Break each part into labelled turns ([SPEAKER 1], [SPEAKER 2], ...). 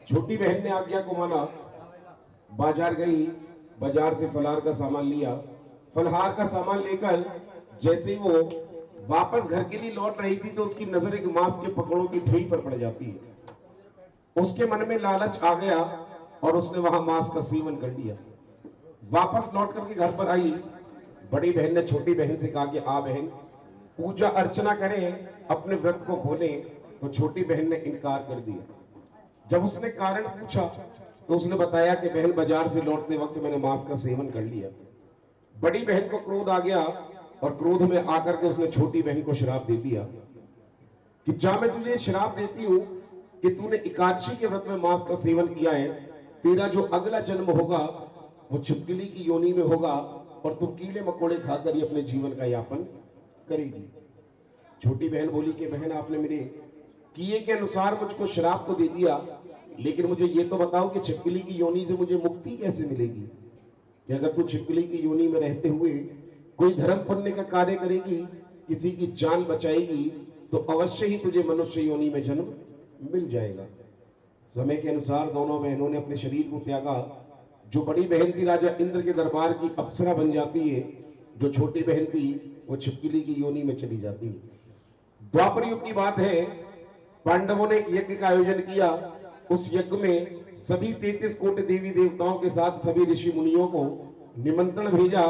[SPEAKER 1] छोटी बहन ने आज्ञा को माना, बाजार गई, बाजार से फलाहार का सामान लिया। फलाहार का सामान लेकर जैसे ही वो वापस घर के लिए लौट रही थी तो उसकी नजर एक मांस के पकौड़ों की ढेर पर पड़ जाती है। उसके मन में लालच आ गया और उसने वहां मांस का सेवन कर लिया। वापस लौट करके घर पर आई, बड़ी बहन ने छोटी बहन से कहा कि आ बहन, पूजा अर्चना करें, अपने व्रत को खोलें। तो छोटी बहन ने इनकार कर दिया। जब उसने कारण पूछा तो उसने बताया कि बहन, बाजार से लौटते वक्त मैंने मांस का सेवन कर लिया। बड़ी बहन को क्रोध आ गया और क्रोध में आकर के उसने छोटी बहन को श्राप दे दिया कि जा, मैं तुझे श्राप देती हूं कि तूने एकादशी के व्रत में मांस का सेवन किया है, तेरा जो अगला जन्म होगा वो छिपकली की योनि में होगा और तू कीड़े मकोड़े खाकर ही अपने जीवन का यापन करेगी। छोटी बहन बोली कि बहन, आपने मेरे किए के अनुसार मुझको श्राप तो दे दिया, लेकिन मुझे ये तो बताओ कि छिपकली की योनि से मुझे मुक्ति कैसे मिलेगी? कि अगर तू छिपकली की योनि में रहते हुए कोई धर्म पुण्य का कार्य करेगी, किसी की जान बचाएगी, तो अवश्य ही तुझे मनुष्य योनि में जन्म मिल जाएगा। समय के अनुसार दोनों बहनों ने अपने शरीर को त्यागा। जो बड़ी बहन थी राजा इंद्र के दरबार की अप्सरा बन जाती है, जो छोटी बहन थी वो छिपकली की योनि में चली जाती है। द्वापर युग की बात है, पांडवों ने एक यज्ञ का आयोजन किया। उस यज्ञ में सभी 33 कोटि देवी देवताओं के साथ सभी ऋषि मुनियों को निमंत्रण भेजा।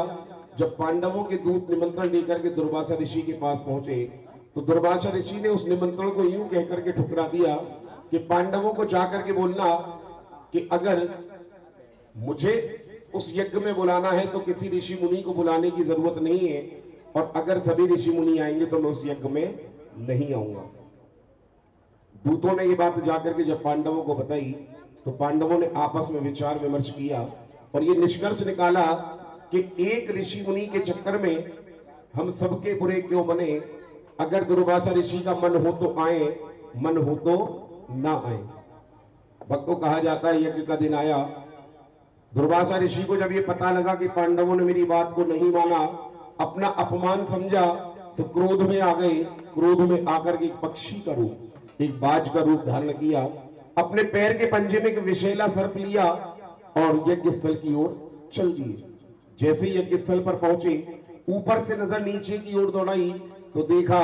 [SPEAKER 1] जब पांडवों के दूत निमंत्रण लेकर के दुर्वासा ऋषि के पास पहुंचे तो दुर्वासा ऋषि ने उस निमंत्रण को यूं कहकर के ठुकरा दिया कि पांडवों को जाकर के बोलना कि अगर मुझे उस यज्ञ में बुलाना है तो किसी ऋषि मुनि को बुलाने की जरूरत नहीं है, और अगर सभी ऋषि मुनि आएंगे तो मैं उस यज्ञ में नहीं आऊंगा। दूतों ने ये बात जाकर के जब पांडवों को बताई तो पांडवों ने आपस में विचार विमर्श किया और ये निष्कर्ष निकाला कि एक ऋषि मुनि के चक्कर में हम सबके बुरे क्यों बने। अगर दुर्वासा ऋषि का मन हो तो आए, मन हो तो ना आए। भक्तों, कहा जाता है यज्ञ का दिन आया, दुर्वासा ऋषि को जब ये पता लगा कि पांडवों ने मेरी बात को नहीं माना, अपना अपमान समझा, तो क्रोध में आ गए। क्रोध में आकर के एक पक्षी का रूप, एक बाज का रूप धारण किया, अपने पैर के पंजे में एक विषैला सर्प लिया और यज्ञ स्थल की ओर चल दिए। जैसे ही यज्ञ स्थल पर पहुंचे, ऊपर से नजर नीचे की ओर दौड़ाई तो देखा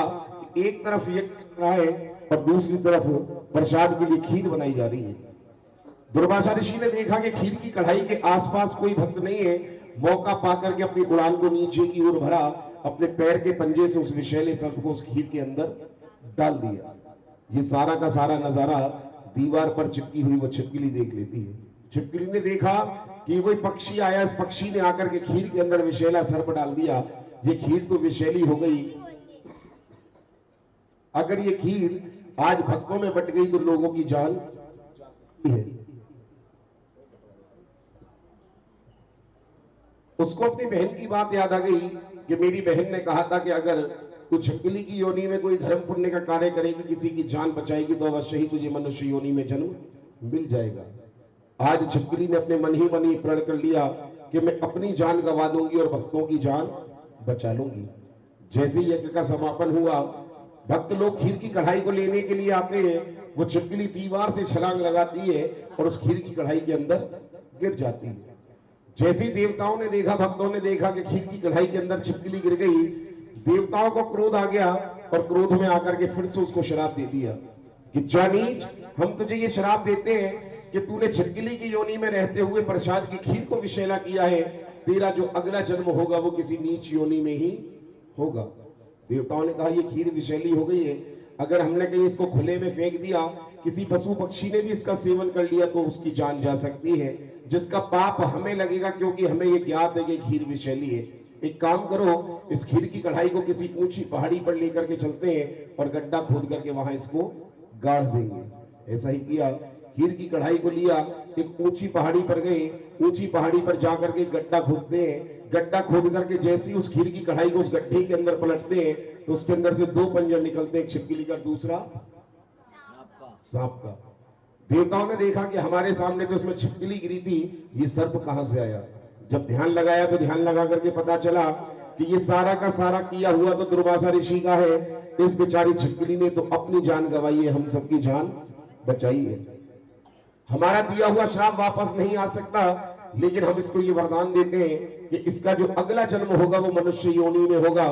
[SPEAKER 1] एक तरफ यज्ञ चल रहा है और दूसरी तरफ प्रसाद के लिए खीर बनाई जा रही है। दुर्वासा ऋषि ने देखा कि खीर की कढ़ाई के आसपास कोई भक्त नहीं है। मौका पाकर के अपनी उड़ान को नीचे की ओर भरा, अपने पैर के पंजे से उस विषैले सर्प को उस खीर के अंदर डाल दिया। ये सारा का सारा नजारा दीवार पर चिपकी हुई वो छिपकली देख लेती है। छिपकली ने देखा कि कोई पक्षी आया, इस पक्षी ने आकर के खीर के अंदर विषैला सर्प डाल दिया। ये खीर तो विषैली हो गई, अगर ये खीर आज भक्तों में बट गई तो लोगों की जान है। उसको अपनी बहन की बात याद आ गई कि मेरी बहन ने कहा था कि अगर तू छिपकली की योनि में कोई धर्म पुण्य का कार्य करेगी, किसी की जान बचाएगी, तो अवश्य ही तुझे मनुष्य योनि में जन्म मिल जाएगा। आज छिपकली ने अपने मन ही मन ही प्रण कर लिया कि मैं अपनी जान गंवा दूंगी और भक्तों की जान बचा लूंगी। जैसे ही यज्ञ का समापन हुआ, भक्त लोग खीर की कढ़ाई को लेने के लिए आते हैं, वो छिपकली दीवार से छलांग लगाती है और उस खीर की कढ़ाई के अंदर गिर जाती है। जैसे ही देवताओं ने देखा, भक्तों ने देखा कि खीर की कढ़ाई के अंदर छिपकली गिर गई, देवताओं को क्रोध आ गया और क्रोध में आकर के फिर से उसको श्राप दे दिया कि जानीच, हम तुझे ये श्राप देते हैं कि तूने छिपकली की योनि में रहते हुए प्रसाद की खीर को विषैला किया है, तेरा जो अगला जन्म होगा वो किसी नीच योनि में ही होगा। देवताओं ने कहा ये खीर विषैली हो गई है, अगर हमने कहीं इसको खुले में फेंक दिया, किसी पशु पक्षी ने भी इसका सेवन कर लिया तो उसकी जान जा सकती है, जिसका पाप हमें लगेगा, क्योंकि हमें ये ज्ञात है कि खीर विषैली है। एक काम करो, इस खीर की कढ़ाई को किसी ऊंची पहाड़ी पर लेकर के चलते हैं और गड्ढा खोद करके वहां इसको गाड़ देंगे। ऐसा ही किया, खीर की कढ़ाई को लिया, एक ऊंची पहाड़ी पर गए, ऊंची पहाड़ी पर जाकर के गड्ढा खोदते हैं। गड्ढा खोद करके जैसे ही उस खीर की कढ़ाई को उस गड्ढे के अंदर पलटते हैं तो उसके अंदर से दो पंजर निकलते हैं, एक छिपकली का, दूसरा सांप का। देवताओं ने देखा कि हमारे सामने तो इसमें छिपकली गिरी थी, ये सर्प कहां से आया। जब ध्यान लगाया तो ध्यान लगा करके पता चला कि ये सारा का सारा किया हुआ तो दुर्वासा ऋषि का है। इस बेचारी छिपकली ने तो अपनी जान गंवाई है, हम सबकी जान बचाई है। हमारा दिया हुआ श्राप वापस नहीं आ सकता, लेकिन हम इसको ये वरदान देते हैं कि इसका जो अगला जन्म होगा वो मनुष्य योनि में होगा,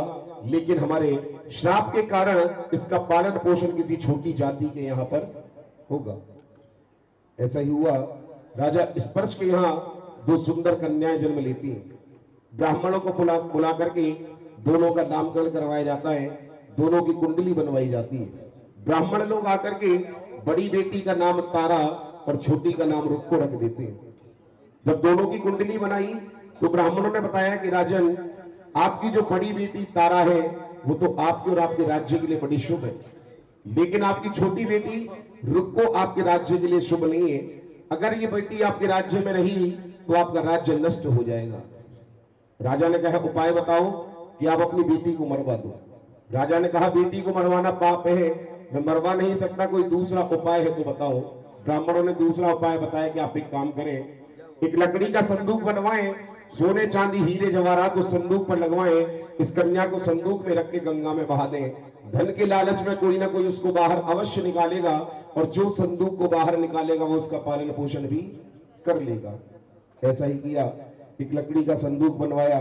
[SPEAKER 1] लेकिन हमारे श्राप के कारण इसका पालन पोषण किसी छोटी जाति के यहां पर होगा। ऐसा ही हुआ। राजा स्पर्श के यहां दो सुंदर कन्याएं जन्म लेती हैं। ब्राह्मणों को बुला करके दोनों का नामकरण करवाया जाता है, दोनों की कुंडली बनवाई जाती है। ब्राह्मण लोग आकर के बड़ी बेटी का नाम तारा और छोटी का नाम रुक्को रख देते हैं। जब दोनों की कुंडली बनाई तो ब्राह्मणों ने बताया कि राजन, आपकी जो बड़ी बेटी तारा है वो तो आपके और आपके राज्य के लिए बड़ी शुभ है, लेकिन आपकी छोटी बेटी रुक्को आपके राज्य के लिए शुभ नहीं है। अगर ये बेटी आपके राज्य में रही तो आपका राज्य नष्ट हो जाएगा। राजा ने कहा, उपाय बताओ कि आप अपनी बेटी को मरवा दो। राजा ने कहा, बेटी को मरवाना पाप है, मैं मरवा नहीं सकता, कोई दूसरा उपाय है तो बताओ। ब्राह्मणों ने दूसरा उपाय बताया कि आप एक काम करें, एक लकड़ी का संदूक बनवाएं, सोने चांदी हीरे जवाहरात उस संदूक पर लगवाएं, इस कन्या को संदूक में रख के गंगा में बहा दें। धन के लालच में कोई ना कोई उसको बाहर अवश्य निकालेगा, और जो संदूक को बाहर निकालेगा वो उसका पालन पोषण भी कर लेगा। ऐसा ही किया, एक लकड़ी का संदूक बनवाया,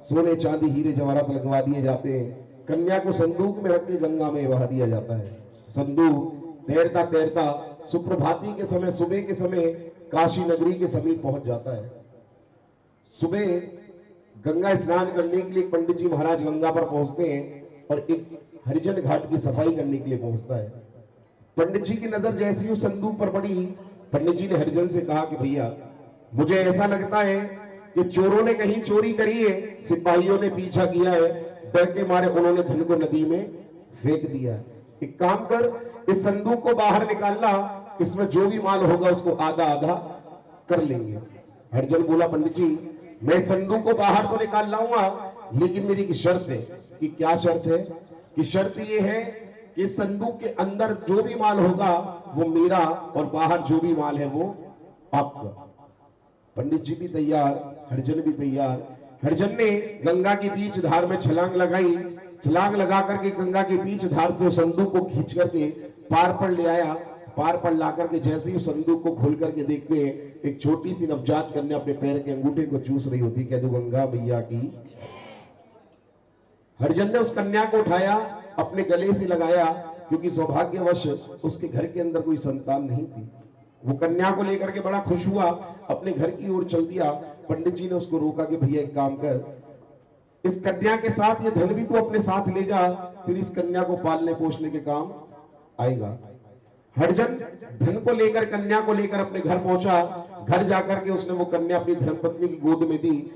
[SPEAKER 1] सोने चांदी हीरे जवाहरात लगवा दिए जाते हैं, कन्या को संदूक में रख के गंगा में बहा दिया जाता है। संदूक तैरता तैरता सुप्रभाती के समय, सुबह के समय काशी नगरी के समीप पहुंच जाता है। सुबह गंगा स्नान करने के लिए पंडित जी महाराज गंगा पर पहुंचते हैं और एक हरिजन घाट की सफाई करने के लिए पहुंचता है। पंडित जी की नजर जैसी उस संदूक पर पड़ी, पंडित जी ने हरिजन से कहा कि भैया, मुझे ऐसा लगता है कि चोरों ने कहीं चोरी करी है, सिपाहियों ने पीछा किया है, डर के मारे उन्होंने धन को नदी में फेंक दिया। एक काम कर, इस संदूक को बाहर निकालना, इसमें जो भी माल होगा उसको आधा आधा कर लेंगे। हरिजन बोला, पंडित जी मैं संदूक को बाहर तो निकाल लाऊंगा, लेकिन मेरी की शर्त है। कि क्या शर्त है? कि शर्त ये है कि संदूक के अंदर जो भी माल होगा वो मेरा, और बाहर जो भी माल है वो आपका। पंडित जी भी तैयार, हरिजन भी तैयार। हरिजन ने गंगा की बीच धार में छलांग लगाई, छलांग लगा करके गंगा के बीच धार से संदूक को खींच करके पार पर ले आया। पार पर ला करके जैसे ही संदूक को खोल करके देखते हैं, एक छोटी सी नवजात कन्या अपने पैर के अंगूठे को चूस रही होती। कह दो गंगा मैया की। हरिजन ने उस कन्या को उठाया, अपने गले से लगाया, क्योंकि सौभाग्यवश उसके घर के अंदर कोई संतान नहीं थी। वो कन्या को लेकर के बड़ा खुश हुआ, अपने घर की ओर चल दिया। पंडित जी ने उसको रोका कि भैया एक काम कर, इस कन्या के साथ ये धन भी तू अपने साथ ले जा, फिर इस कन्या को पालने पोषने के काम आएगा। हरिजन धन को लेकर, कन्या को लेकर अपने घर पहुंचा। घर जाकर के उसने वो कन्या अपनी धर्मपत्नी की गोद में दी,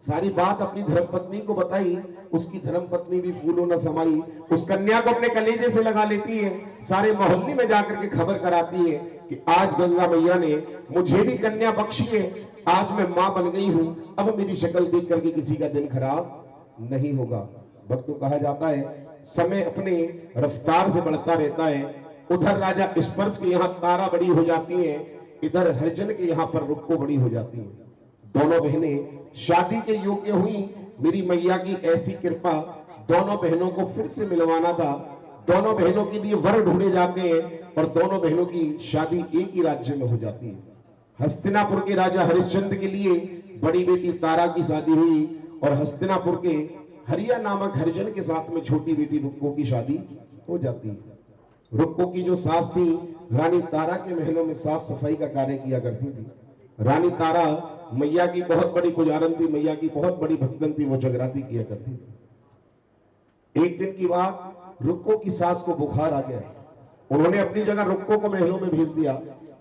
[SPEAKER 1] सारी बात अपनी धर्मपत्नी को बताई। उसकी धर्मपत्नी भी फूलों न समाई, उस कन्या को अपने कलेजे से लगा लेती है। सारे मोहल्ले में जाकर के खबर कराती है कि आज गंगा मैया ने मुझे भी कन्या बख्शी है, आज मैं मां बन गई हूं, अब मेरी शक्ल देख करके किसी का दिन खराब नहीं होगा। भक्तों, कहा जाता है समय अपने रफ्तार से बढ़ता रहता है। उधर राजा स्पर्श के यहाँ तारा बड़ी हो जाती है, इधर हरिजन के यहाँ पर रुक्को बड़ी हो जाती है। दोनों बहनें शादी के योग्य हुई। मेरी मैया की ऐसी कृपा, दोनों बहनों को फिर से मिलवाना था। दोनों बहनों के लिए वर ढूंढे जाते हैं और दोनों बहनों की शादी एक ही राज्य में हो जाती है। हस्तिनापुर के राजा हरिश्चंद्र के लिए बड़ी बेटी तारा की शादी हुई और हस्तिनापुर के हरिया नामक हरिजन के साथ में छोटी बेटी रुक्को की शादी हो जाती है। रुक्को की जो सास थी, रानी तारा के महलों में साफ सफाई का कार्य किया करती थी। रानी तारा मैया की बहुत बड़ी पुजारन थी, मैया की बहुत बड़ी भक्तन थी, वो जगराती किया करती थी। एक दिन की बात, रुक्को की सास को बुखार आ गया। उन्होंने अपनी जगह रुक्को को महलों में भेज दिया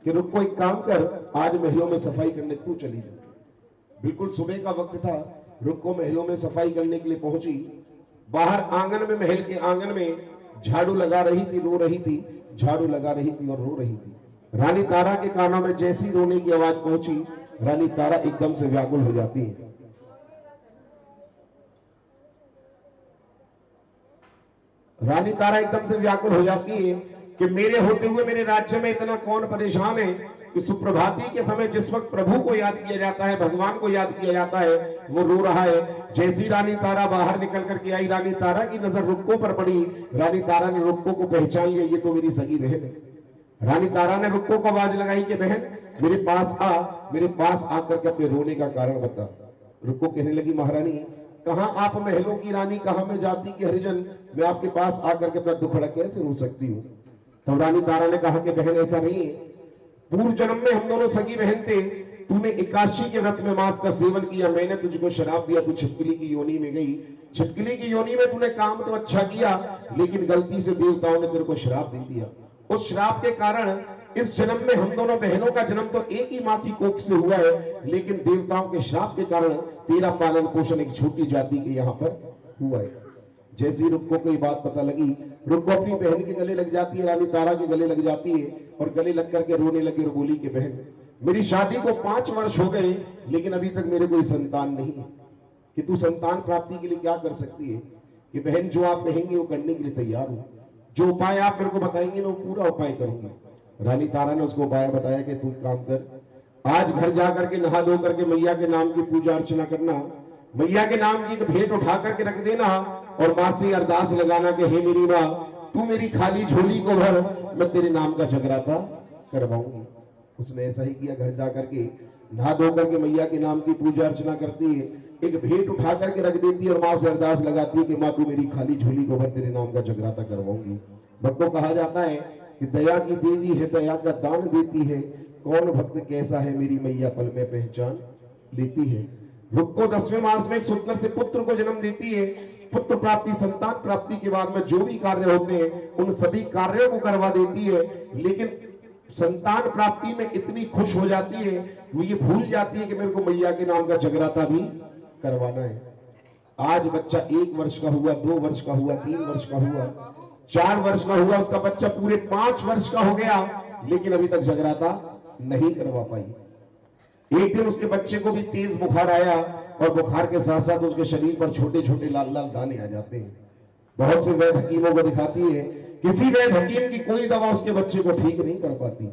[SPEAKER 1] कि रुक्को एक काम कर, आज महलों में सफाई करने तू चली जा। बिल्कुल सुबह का वक्त था, रुक्को महलों में सफाई करने के लिए पहुंची। बाहर आंगन में, महल के आंगन में झाड़ू लगा रही थी, रो रही थी, झाड़ू लगा रही थी और रो रही थी। रानी तारा के कानों में जैसी रोने की आवाज पहुंची, रानी तारा एकदम से व्याकुल हो जाती है। रानी तारा एकदम से व्याकुल हो जाती है कि मेरे होते हुए मेरे राज्य में इतना कौन परेशान है कि सुप्रभाती के समय जिस वक्त प्रभु को याद किया जाता है, भगवान को याद किया जाता है, वो रो रहा है। जैसी रानी तारा बाहर निकल करके आई, रानी तारा की नजर रुक्को पर पड़ी। रानी तारा ने रुक्को को पहचान लिया, ये तो मेरी सगी बहन है। रानी तारा ने रुक्को को आवाज लगाई कि बहन मेरे पास आकर के अपने रोने का कारण बता। रुक्को कहने लगी महारानी, कहां आप महलों की रानी, कहां मैं जाति की हरिजन, मैं आपके पास आकर के अपना दुखड़ा कैसे रो सकती हूँ। तब रानी तारा ने कहा कि बहन ऐसा नहीं है, पूर्व जन्म में हम दोनों सगी बहन थे, तूने एकादशी के व्रत में मांस का सेवन किया, मैंने तुझको शराब दिया, तू छिपकली की योनि में गई, छिपकली की योनि में तूने काम तो अच्छा किया, लेकिन गलती से देवताओं ने तेरे को श्राप दे दिया। उस श्राप के कारण इस जन्म में हम दोनों बहनों का जन्म तो एक ही माँ की कोख से हुआ है, लेकिन देवताओं के श्राप के कारण तेरा पालन पोषण एक छोटी जाति के यहाँ पर हुआ है। जैसे ही रुक्को को ये बात पता लगी, रुक्को अपनी बहन के गले लग जाती है, रानी तारा के गले लग जाती है और गले लग करके रोने लगी और बोली कि बहन, मेरी शादी को 5 वर्ष हो गए, लेकिन अभी तक मेरे कोई संतान नहीं है, कि तू संतान प्राप्ति के लिए क्या कर सकती है। कि बहन जो आप कहेंगे वो करने के लिए तैयार हूं, जो उपाय आप मेरे को बताएंगे मैं वो पूरा उपाय करूंगी। रानी तारा ने उसको उपाय बताया कि तू काम कर, आज घर जाकर के नहा धो करके मैया के नाम की पूजा अर्चना करना, मैया के नाम की भेंट उठा करके रख देना और मां से अरदास लगाना कि हे मेरी माँ, तू मेरी खाली झोली को भर, मैं तेरे नाम का जगराता करवाऊंगी। उसने ऐसा ही किया, घर जाकर के नहा धो करके मैया के नाम की पूजा अर्चना करती है, एक भेंट उठा करके रख देती है और मां से अरदास लगाती है कि मां तू मेरी खाली झोली को भर, तेरे नाम का जगराता करवाऊंगी। भक्तों कहा जाता है कि दया की देवी है, दया का दान देती है, कौन भक्त कैसा है मेरी मैया पल में पहचान लेती है। रुक्को 10वें मास में एक सुंदर से पुत्र को जन्म देती है। पुत्र प्राप्ति, संतान प्राप्ति के बाद में जो भी कार्य होते हैं उन सभी कार्यों को करवा देती है, लेकिन संतान प्राप्ति में इतनी खुश हो जाती है वो ये भूल जाती है कि मेरे को मैया के नाम का जगराता भी करवाना है। आज बच्चा 1 वर्ष का हुआ, 2 वर्ष का हुआ, 3 वर्ष का हुआ, 4 वर्ष का हुआ, उसका बच्चा पूरे 5 वर्ष का हो गया, लेकिन अभी तक जगराता नहीं करवा पाई। एक दिन उसके बच्चे को भी तेज बुखार आया और बुखार के साथ साथ उसके शरीर पर छोटे छोटे लाल लाल दाने आ जाते हैं। बहुत से वैद्य हकीमों को दिखाती है, किसी वैद्य हकीम की कोई दवा उसके बच्चे को ठीक नहीं कर पाती।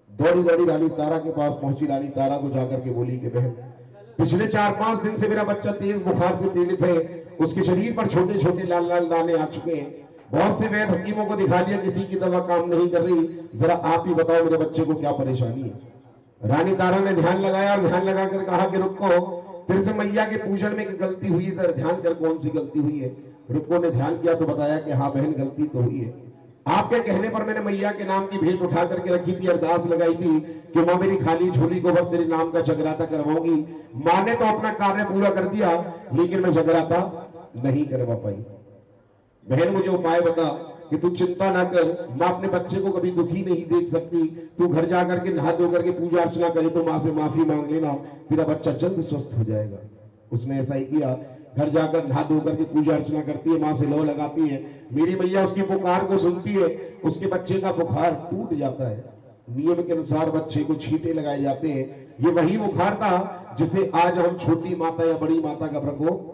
[SPEAKER 1] दौड़ी दौड़ी रानी तारा के पास पहुंची, रानी तारा को जाकर के बोली कि बहन, पिछले 4-5 दिन से मेरा बच्चा तेज बुखार से पीड़ित है, उसके शरीर पर छोटे छोटे लाल लाल दाने आ चुके हैं, बहुत से वैद्य हकीमों को दिखा लिया, किसी की दवा काम नहीं कर रही, जरा आप ही बताओ मेरे बच्चे को क्या परेशानी है। रानी तारा ने ध्यान लगाया और ध्यान लगाकर कहा कि रुक्को, तेरे से मैया के पूजन में एक गलती हुई है, ध्यान कर कौन सी गलती हुई है। रुक्को ने ध्यान किया तो बताया कि हाँ बहन, गलती तो हुई है, आपके कहने पर मैंने मैया के नाम की भेंट उठा करके रखी थी, अरदास लगाई थी कि मां मेरी खाली झोली को भर, तेरे नाम का जगराता करवाऊंगी। मां ने तो अपना कार्य पूरा कर दिया, लेकिन मैं जगराता नहीं करवा पाई। बहन मुझे उपाय बता कि तू चिंता ना कर, मां अपने बच्चे को कभी दुखी नहीं देख सकती, तू घर जाकर के नहा धो करके पूजा अर्चना करे तो मां से माफी मांग लेना, तेरा बच्चा जल्द स्वस्थ हो जाएगा। उसने ऐसा ही किया, घर जाकर नहा धो करके पूजा अर्चना करती है, मां से लौ लगाती है, मेरी मैया उसकी पुकार को सुनती है, उसके बच्चे का बुखार टूट जाता है। नियम के अनुसार बच्चे को छींटे लगाए जाते हैं। ये वही बुखार था जिसे आज हम छोटी माता या बड़ी माता का प्रकोप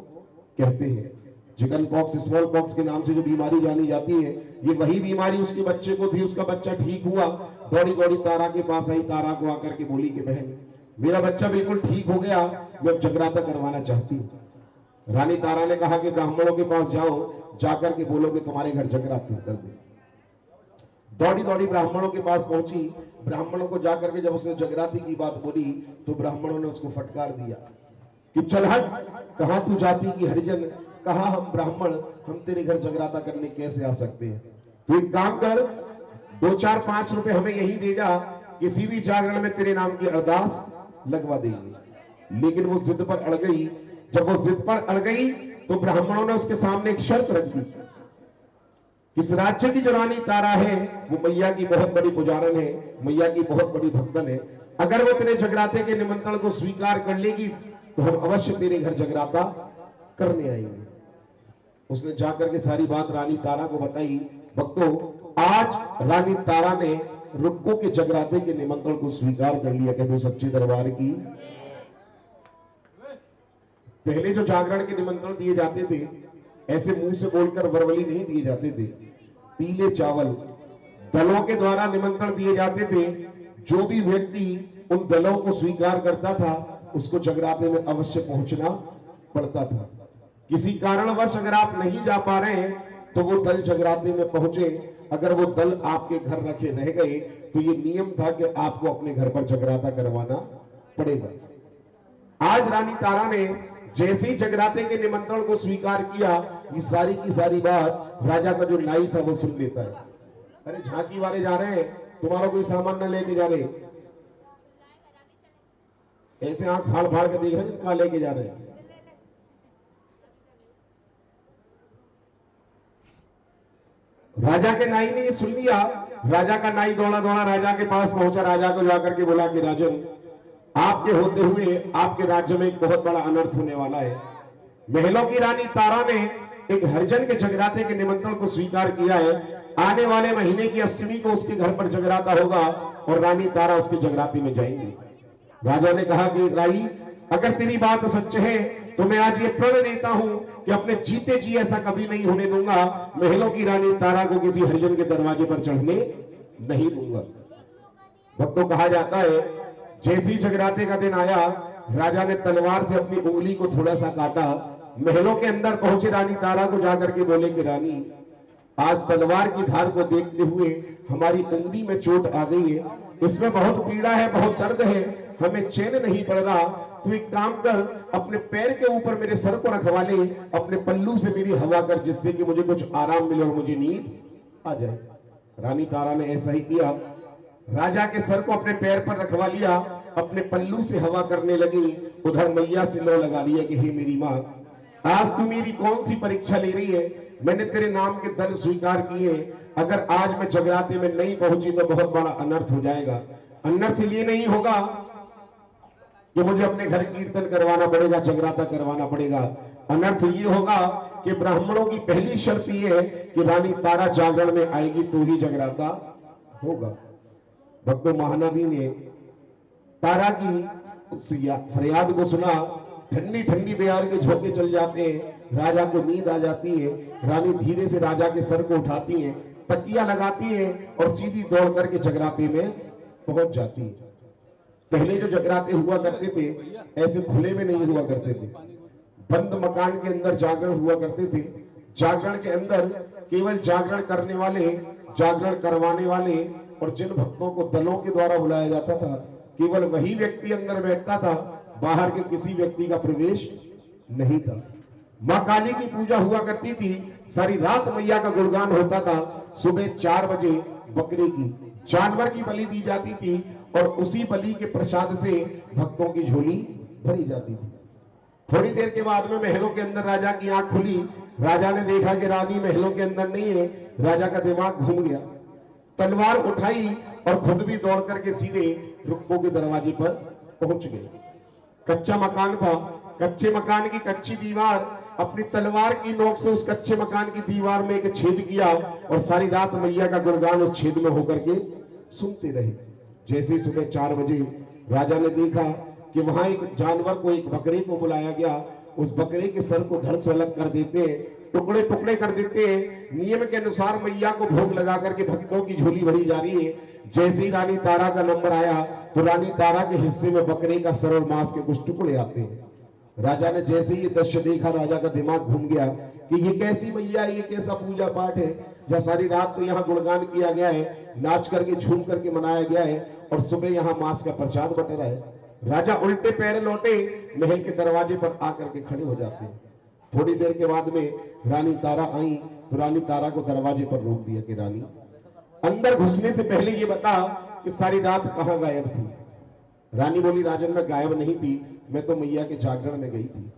[SPEAKER 1] कहते हैं। चिकन पॉक्स, स्मॉल पॉक्स के नाम से जो बीमारी जानी जाती है, ये वही बीमारी उसके बच्चे को थी। उसका बच्चा ठीक हुआ, दौड़ी दौड़ी तारा के पास आई, तारा को आकर के बोली कि बहन मेरा बच्चा बिल्कुल ठीक हो गया, मैं जगराता करवाना चाहती हूँ। रानी तारा ने कहा कि ब्राह्मणों के पास जाओ, जाकर के बोलो कि तुम्हारे घर जगराता कर दे। दौड़ी दौड़ी ब्राह्मणों के पास पहुंची, ब्राह्मणों को जाकर के जब उसने जगराती की बात बोली तो ब्राह्मणों ने उसको फटकार दिया कि चल हट, कहां तू जाति की हरिजन, कहा हम ब्राह्मण, हम तेरे घर जगराता करने कैसे आ सकते हैं। तो एक काम कर, 2-4-5 रुपए हमें यही दे जा, किसी भी जागरण में तेरे नाम की अरदास लगवा देंगे। लेकिन वो जिद पर अड़ गई। जब वो जिद पर अड़ गई तो ब्राह्मणों ने उसके सामने एक शर्त रख दी, इस राज्य की जो रानी तारा है वो मैया की बहुत बड़ी पुजारन है, मैया की बहुत बड़ी भक्तन है, अगर वो तेरे जगराते के निमंत्रण को स्वीकार कर लेगी तो हम अवश्य तेरे घर जगराता करने आएंगे। उसने जाकर के सारी बात रानी तारा को बताई। भक्तों, आज रानी तारा ने रुक्को के जगराते के निमंत्रण को स्वीकार कर लिया। कहते सच्चे दरबार की। पहले जो जागरण के निमंत्रण दिए जाते थे, ऐसे मुंह से बोलकर वरवली नहीं दिए जाते थे, पीले चावल दलों के द्वारा निमंत्रण दिए जाते थे। जो भी व्यक्ति उन दलों को स्वीकार करता था उसको जगराते में अवश्य पहुंचना पड़ता था। किसी कारणवश अगर आप नहीं जा पा रहे हैं तो वो दल जगराते में पहुंचे, अगर वो दल आपके घर रखे रह गए तो ये नियम था कि आपको अपने घर पर जगराता करवाना पड़ेगा। आज रानी तारा ने जैसे ही जगराते के निमंत्रण को स्वीकार किया, ये सारी की सारी बात राजा का जो नाई था वो सुन लेता है। अरे झांकी वाले जा रहे हैं, तुम्हारा कोई सामान न लेके जा रहे, ऐसे आंख फाड़ फाड़ के देख रहे हैं कहां लेके जा रहे हैं। राजा के नाई ने ये सुन लिया। राजा का नाई दौड़ा दौड़ा राजा के पास पहुंचा, राजा को जाकर के बोला कि राजन, आपके होते हुए आपके राज्य में एक बहुत बड़ा अनर्थ होने वाला है। महलों की रानी तारा ने एक हरिजन के जगराते के निमंत्रण को स्वीकार किया है। आने वाले महीने की अष्टमी को उसके घर पर जगराता होगा और रानी तारा उसके जगराते में जाएंगी। राजा ने कहा कि राई, अगर तेरी बात सच है तो मैं आज ये प्रण लेता हूं कि अपने जीते जी ऐसा कभी नहीं होने दूंगा, महलों की रानी तारा को किसी हरिजन के दरवाजे पर चढ़ने नहीं दूंगा। भक्तों, कहा जाता है जैसे ही जगराते का दिन आया, राजा ने तलवार से अपनी उंगली को थोड़ा सा काटा। महलों के अंदर पहुंचे रानी तारा को जाकर के बोले कि रानी, आज तलवार की धार को देखते हुए हमारी उंगली में चोट आ गई है, इसमें बहुत पीड़ा है, बहुत दर्द है, हमें चैन नहीं पड़ रहा। तू एक काम कर, अपने पैर के ऊपर मेरे सर को रखवा ले, अपने पल्लू से मेरी हवा कर, जिससे कि मुझे कुछ आराम मिले और मुझे नींद आ जाए। रानी तारा ने ऐसा ही किया। राजा के सर को अपने पैर पर रखवा लिया, अपने पल्लू से हवा करने लगी। उधर मैया से लो लगा लिया कि हे मेरी माँ, आज तू मेरी कौन सी परीक्षा ले रही है? मैंने तेरे नाम के दल स्वीकार किए, अगर आज मैं जगराते में नहीं पहुंची तो बहुत बड़ा अनर्थ हो जाएगा। अनर्थ ये नहीं होगा कि मुझे अपने घर कीर्तन करवाना पड़ेगा, जगराता करवाना पड़ेगा। अनर्थ ये होगा कि ब्राह्मणों की पहली शर्त ये है कि रानी तारा जागरण में आएगी तो ही जगराता होगा। भक्तों, महानवी ने तारा की उस फरियाद को सुना। ठंडी ठंडी बिहार के झोंके चल जाते हैं, राजा को नींद आ जाती है। रानी धीरे से राजा के सर को उठाती है, तकिया लगाती है और सीधी दौड़ करके जगराते में पहुंच जाती है। पहले जो जगराते हुआ करते थे ऐसे खुले में नहीं हुआ करते थे, बंद मकान के अंदर जागरण हुआ करते थे। जागरण के अंदर केवल जागरण करने वाले, जागरण करवाने वाले और जिन भक्तों को दलों के द्वारा बुलाया जाता था, केवल वही व्यक्ति अंदर बैठता था, बाहर के किसी व्यक्ति का प्रवेश नहीं था। मां काली की पूजा हुआ करती थी, सारी रात मैया का गुणगान होता था। सुबह 4 बजे बकरे की, जानवर की बलि दी जाती थी और उसी बलि के प्रसाद से भक्तों की झोली भरी जाती थी। थोड़ी देर के बाद में महलों के अंदर राजा की आंख खुली। राजा ने देखा कि रानी महलों के अंदर नहीं है। राजा का दिमाग घूम गया, तलवार उठाई और खुद भी दौड़ करके सीधे रुक्मों के दरवाजे पर पहुंच गए। कच्चा मकान था, कच्चे मकान की कच्ची दीवार, अपनी तलवार की नोक से उस कच्चे मकान की दीवार में एक छेद किया और सारी रात मैया का गुणगान उस छेद में होकर के सुनते रहे। जैसे ही सुबह 4 बजे राजा ने देखा कि वहां एक जानवर को, एक बकरे को बुलाया गया। उस बकरे के सर को धड़ से अलग कर देते, टुकड़े टुकड़े कर देते। नियम के अनुसार मैया को भोग लगा करके भक्तों की झोली भरी जा रही है। जैसे ही रानी तारा का नंबर आया तो रानी तारा के हिस्से में बकरे का सर और मांस के कुछ टुकड़े आते हैं। राजा ने जैसे ही ये दृश्य देखा, राजा का दिमाग घूम गया कि ये कैसी मैया है, ये कैसा पूजा पाठ है, जहाँ सारी रात तो यहाँ गुणगान किया गया है, नाच करके झूम करके मनाया गया है और सुबह यहाँ मांस का प्रसाद बट रहा है। राजा उल्टे पैर लौटे, महल के दरवाजे पर आकर के खड़े हो जाते हैं। थोड़ी देर के बाद में रानी तारा आई तो रानी तारा को दरवाजे पर रोक दिया कि रानी, अंदर घुसने से पहले ये बता कि सारी रात कहां गायब थी? रानी बोली, राजन मैं गायब नहीं थी, मैं तो मैया के जागरण में गई थी।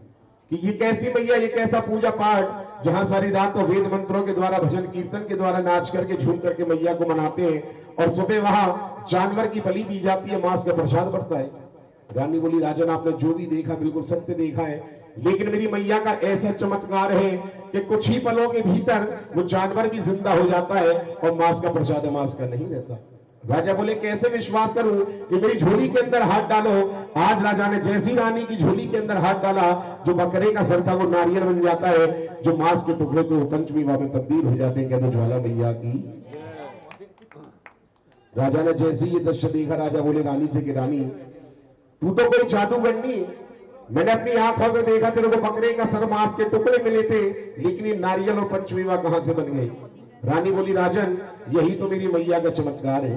[SPEAKER 1] कि ये कैसी मैया, ये कैसा पूजा पाठ जहां सारी रात तो वेद मंत्रों के द्वारा, भजन कीर्तन के द्वारा नाच करके झूम करके मैया को मनाते हैं और सुबह वहां जानवर की बलि दी जाती है, मांस का प्रसाद बढ़ता है। रानी बोली, राजन आपने जो भी देखा बिल्कुल सत्य देखा है, लेकिन मेरी मैया का ऐसा चमत्कार है कि कुछ ही पलों के भीतर वो जानवर भी जिंदा हो जाता है और मांस का प्रसाद मांस का नहीं रहता। राजा बोले, कैसे विश्वास करूं कि मेरी झोली के अंदर हाथ डालो। आज राजा ने जैसी रानी की झोली के अंदर हाथ डाला, जो बकरे का सर था वो नारियल बन जाता है, जो मांस के टुकड़े तो पंचमी में तब्दील हो जाते हैं। कहते ज्वाला मैया की। राजा ने जैसे ये दृश्य देखा, राजा बोले रानी से कि रानी तू तो कोई जादूगरनी है, मैंने अपनी आंखों से देखा तेरे को बकरे का सर मांस के टुकड़े मिले थे, लेकिन ये नारियल और पंचमेवा कहां से बन गई? रानी बोली, राजन यही तो मेरी मैया का चमत्कार है।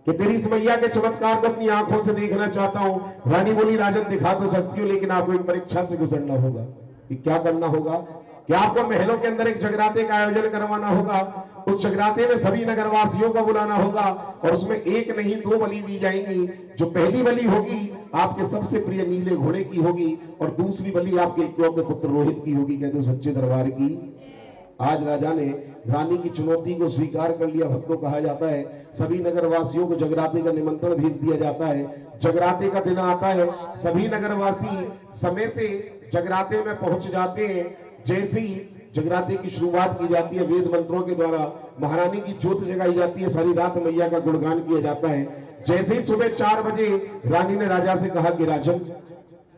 [SPEAKER 1] कि तेरी इस मैया के चमत्कार को अपनी आंखों से देखना चाहता हूं। रानी बोली राजन दिखा तो सकती हूँ, लेकिन आपको एक परीक्षा से गुजरना होगा। कि क्या करना होगा? कि आपको महलों के अंदर एक जगराते का आयोजन करवाना होगा। उस जगराते में सभी नगरवासियों को बुलाना होगा और उसमें एक नहीं दो बलि दी जाएंगी। जो पहली बलि होगी आपके सबसे प्रिय नीले घोड़े की होगी और दूसरी बलि आपके इकलौते पुत्र रोहित की होगी। कहते सच्चे दरबार की। आज राजा ने रानी की चुनौती को स्वीकार कर लिया। भक्तों कहा जाता है सभी नगरवासियों को जगराते का निमंत्रण भेज दिया जाता है। जगराते का दिन आता है, सभी नगरवासी समय से जगराते में पहुंच जाते हैं। जैसे ही जगराते की शुरुआत की जाती है, वेद मंत्रों के द्वारा महारानी की ज्योत जगाई जाती है, सारी रात मैया का गुणगान किया जाता है। जैसे ही सुबह 4 बजे रानी ने राजा से कहा कि राजन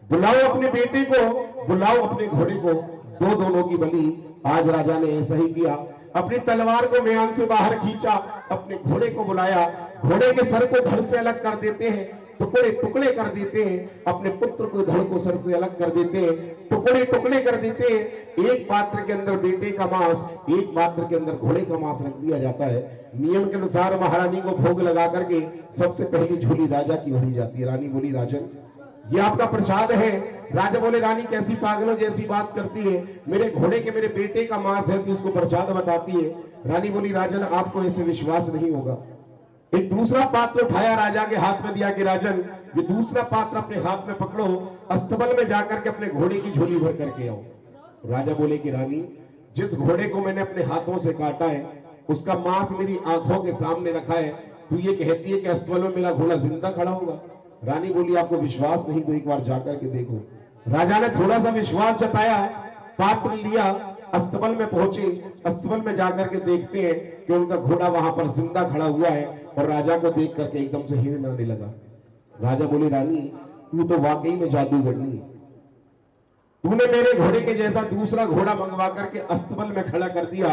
[SPEAKER 1] बुलाओ अपने बेटे को, बुलाओ अपने घोड़े को, दोनों की बलि। आज राजा ने ऐसा ही किया। अपनी तलवार को म्यान से बाहर खींचा, अपने घोड़े को बुलाया। घोड़े के सर को धड़ से अलग कर देते हैं, टुकड़े टुकड़े कर देते हैं। अपने पुत्र को धड़ को सर से अलग कर देते हैं, टुकड़े टुकड़े कर देते हैं। एक पात्र के अंदर बेटे का मांस, एक पात्र के अंदर घोड़े का मांस रख दिया जाता है। नियम के अनुसार महारानी को भोग लगा करके सबसे पहली झोली राजा की भरी जाती है। रानी बोली राजन ये आपका प्रसाद है। राजा बोले रानी कैसी पागलों जैसी बात करती है, मेरे घोड़े के मेरे बेटे का मांस है तो इसको प्रसाद बताती है। रानी बोली राजन आपको ऐसे विश्वास नहीं होगा। एक दूसरा पात्र उठाया, राजा के हाथ में दिया कि राजन ये दूसरा पात्र अपने हाथ में पकड़ो, अस्तबल में जाकर के अपने घोड़े की झोली भर करके आओ। राजा बोले कि रानी जिस घोड़े को मैंने अपने हाथों से काटा है उसका मांस मेरी आंखों के सामने रखा है, तू ये कहती है कि अस्तबल में मेरा घोड़ा जिंदा खड़ा होगा? रानी बोली आपको विश्वास नहीं तो एक बार जाकर के देखो। राजा ने थोड़ा सा विश्वास जताया, पात्र लिया, अस्तबल में पहुंचे। अस्तबल में जाकर के देखते हैं कि उनका घोड़ा वहां पर जिंदा खड़ा हुआ है और राजा को देख करके एकदम से हिरण आने लगा। राजा बोले रानी तू तो वाकई में जादूगरनी है, तूने मेरे घोड़े के जैसा दूसरा घोड़ा मंगवा करके अस्तबल में खड़ा कर दिया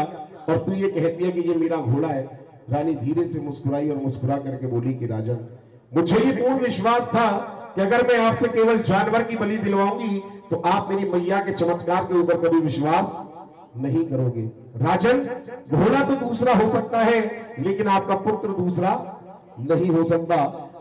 [SPEAKER 1] और तू ये कहती है कि ये मेरा घोड़ा है। रानी धीरे से मुस्कुराई और मुस्कुरा करके बोली कि राजन मुझे ये पूर्ण विश्वास था कि अगर मैं आपसे केवल जानवर की बलि दिलवाऊंगी तो आप मेरी मैया के चमत्कार के ऊपर कभी विश्वास नहीं करोगे। राजन घोड़ा तो दूसरा हो सकता है लेकिन आपका पुत्र दूसरा नहीं हो सकता।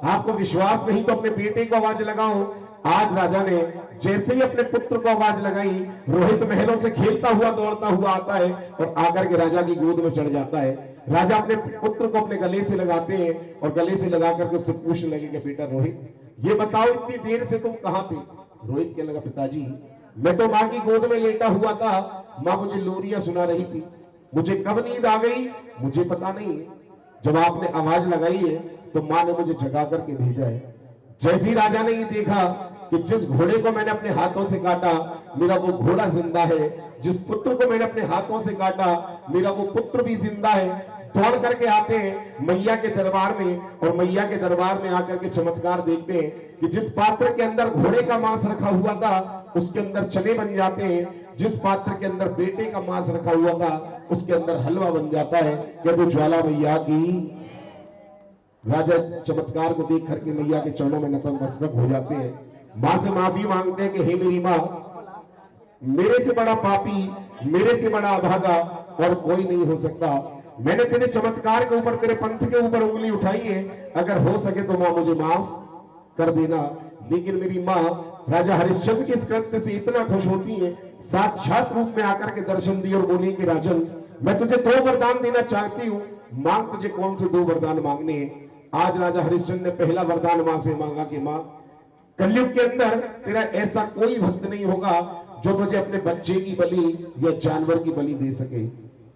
[SPEAKER 1] आपको विश्वास नहीं तो अपने बेटे को आवाज लगाओ। आज राजा ने जैसे ही अपने पुत्र को आवाज लगाई, रोहित महलों से खेलता हुआ दौड़ता हुआ आता है और आकर के राजा की गोद में चढ़ जाता है। राजा अपने पुत्र को अपने गले से लगाते हैं और गले से लगा करके उससे पूछने लगे कि बेटा रोहित ये बताओ इतनी देर से तुम कहां थे? रोहित कहने लगा पिताजी मैं तो मां की गोद में लेटा हुआ था, मां मुझे लोरियां सुना रही थी, मुझे कब नींद आ गई मुझे पता नहीं है, जब आपने आवाज लगाई है तो मां ने मुझे जगा करके भेजा है। जैसे ही राजा ने ये देखा कि जिस घोड़े को मैंने अपने हाथों से काटा मेरा वो घोड़ा जिंदा है, जिस पुत्र को मैंने अपने हाथों से काटा मेरा वो पुत्र भी जिंदा है, दौड़ करके आते हैं मैया के दरबार में और मैया के दरबार में आकर के चमत्कार देखते हैं कि जिस पात्र के अंदर घोड़े का मांस रखा हुआ था उसके अंदर चने बन जाते हैं, जिस पात्र के अंदर बेटे का मांस रखा हुआ था उसके अंदर हलवा बन जाता है। यह तो ज्वाला मैया की। राजा चमत्कार को देख करके मैया के चरणों में नतमस्तक हो जाते हैं, मां से माफी मांगते हैं कि हे मेरी मां मेरे से बड़ा पापी मेरे से बड़ा अभागा और कोई नहीं हो सकता। मैंने तेरे चमत्कार के ऊपर तेरे पंथ के ऊपर उंगली उठाई है, अगर हो सके तो मां मुझे माफ कर देना। लेकिन मेरी मां राजा हरिश्चंद्र के इस कृत्य से इतना खुश होती है, साक्षात रूप में आकर के दर्शन दिए और बोली कि राजन मैं तुझे 2 वरदान देना चाहती हूँ, मांग तुझे कौन से 2 वरदान मांगने हैं। आज राजा हरिश्चंद्र ने पहला वरदान मां से मांगा कि मां कलयुग के अंदर तेरा ऐसा कोई भक्त नहीं होगा जो तुझे अपने बच्चे की बलि या जानवर की बलि दे सके।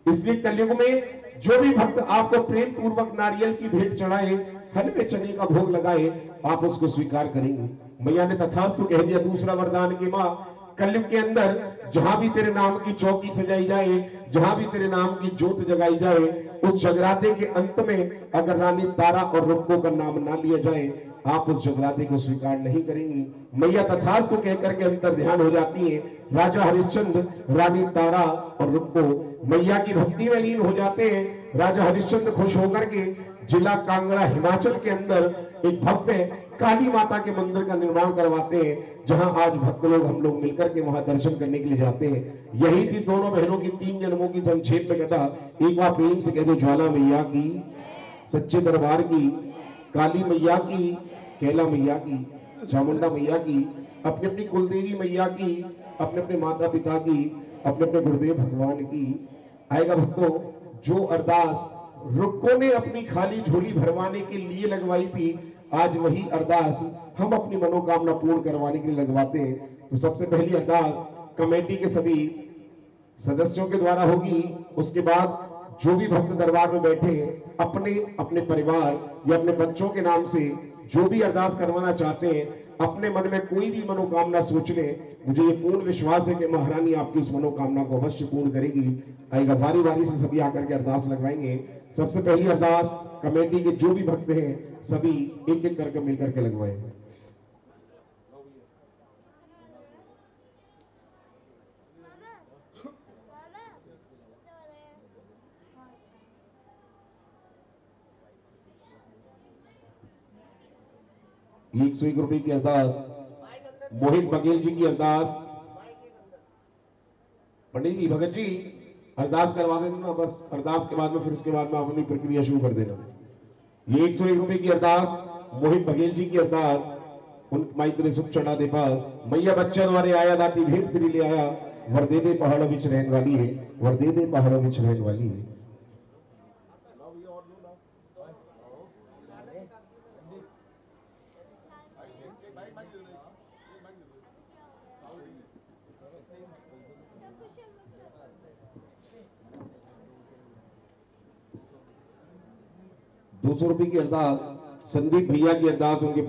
[SPEAKER 1] इसलिए कलयुग में जो भी भक्त आपको प्रेम पूर्वक नारियल की भेंट चढ़ाए, हलवे चने का भोग लगाए, आप उसको स्वीकार करेंगे। मैया ने तथास्तु कह दिया। दूसरा वरदान की मां कलयुग के अंदर जहां भी तेरे नाम की चौकी सजाई जाए, जहां भी तेरे नाम की ज्योत जगाई जाए, उस जगराते के अंत में अगर रानी तारा और रुक्को का नाम ना लिया जाए आप उस जगराते को स्वीकार नहीं करेंगी। मैया तथास्तु कहकर के अंतर ध्यान हो जाती है। राजा हरिश्चंद्र, रानी तारा और रुक्को मैया की भक्ति में लीन हो जाते हैं। राजा हरिश्चंद्र खुश होकर के जिला कांगड़ा हिमाचल के अंदर एक भव्य काली माता के मंदिर का निर्माण करवाते हैं, जहां आज भक्त लोग हम लोग मिलकर के वहां दर्शन करने के लिए जाते हैं। यही थी दोनों बहनों की 3 जन्मों की संक्षेप में कथा। एक बार प्रेम से कह दो ज्वाला मैया की, सच्चे दरबार की। काली मैया की, कैला मैया की, चामुंडा मैया की, अपनी अपनी कुलदेवी मैया की, अपने अपने माता पिता की, अपने अपने गुरुदेव भगवान की। आएगा भक्तों, जो अरदास रुक्कों ने अपनी खाली झोली भरवाने के लिए लगवाई थी, आज वही अरदास हम अपनी मनोकामना पूर्ण करवाने के लिए लगवाते हैं। तो सबसे पहली अरदास कमेटी के सभी सदस्यों के द्वारा होगी। उसके बाद जो भी भक्त दरबार में बैठे अपने अपने परिवार या अपने बच्चों के नाम से जो भी अरदास करवाना चाहते हैं, अपने मन में कोई भी मनोकामना सोच लें। मुझे ये पूर्ण विश्वास है कि महारानी आपकी उस मनोकामना को अवश्य पूर्ण करेगी। आएगा, बारी बारी से सभी आकर के अरदास लगवाएंगे। सबसे पहली अरदास कमेटी के जो भी भक्त हैं सभी एक एक करके मिलकर के लगवाएंगे। ₹101 की अरदास मोहित बघेल जी की अरदास। पंडित जी, भगत जी अरदास करवा देना ना, बस अरदास के बाद में फिर उसके बाद में आप अपनी प्रक्रिया शुरू कर देना। ये ₹101 की अरदास मोहित बघेल जी की अरदास। उन माइत्र सुख चढ़ा दे पास, मैया बच्चा द्वारे आया दाती भेंट तेरी ले आया, वर दे दे पहाड़ों बीच रहने वाली है, वर दे दे पहाड़ों बीच रहने वाली है। ₹200 की अरदास संदीप भैया की अरदास, उनके